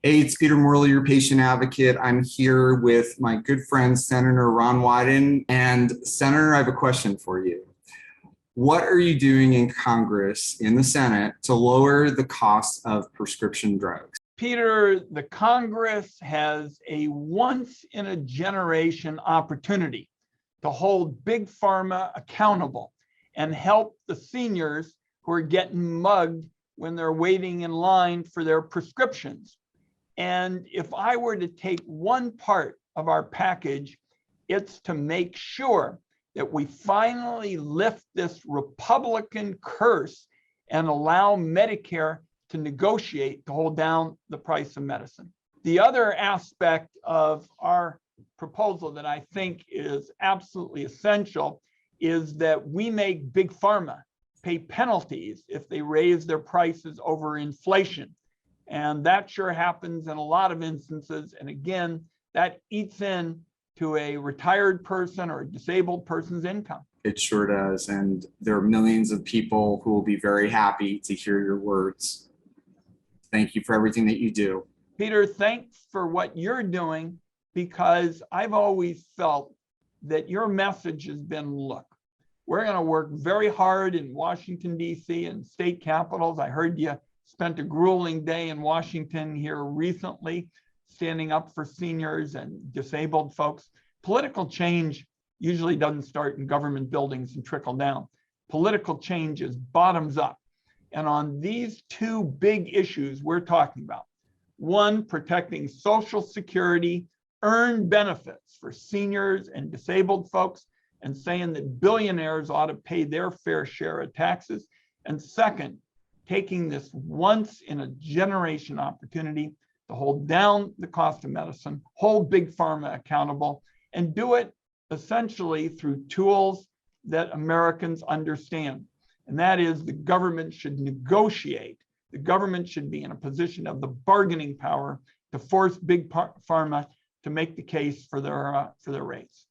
Hey, it's Peter Morley, your patient advocate. I'm here with my good friend, Senator Ron Wyden. And Senator, I have a question for you. What are you doing in Congress, in the Senate, to lower the cost of prescription drugs? Peter, the Congress has a once-in-a-generation opportunity to hold Big Pharma accountable and help the seniors who are getting mugged when they're waiting in line for their prescriptions. And if I were to take one part of our package, it's to make sure that we finally lift this Republican curse and allow Medicare to negotiate to hold down the price of medicine. The other aspect of our proposal that I think is absolutely essential is that we make Big Pharma pay penalties if they raise their prices over inflation. And that sure happens in a lot of instances. And again, that eats in to a retired person or a disabled person's income. It sure does. And there are millions of people who will be very happy to hear your words. Thank you for everything that you do. Peter, thanks for what you're doing, because I've always felt that your message has been, look, we're going to work very hard in Washington, D.C. and state capitals. I heard you spent a grueling day in Washington here recently, standing up for seniors and disabled folks. Political change usually doesn't start in government buildings and trickle down. Political change is bottoms up. And on these two big issues we're talking about, one, protecting Social Security earned benefits for seniors and disabled folks, and saying that billionaires ought to pay their fair share of taxes. And second, taking this once in a generation opportunity to hold down the cost of medicine, hold Big Pharma accountable, and do it essentially through tools that Americans understand. And that is, the government should negotiate. The government should be in a position of the bargaining power to force Big Pharma to make the case for their rates.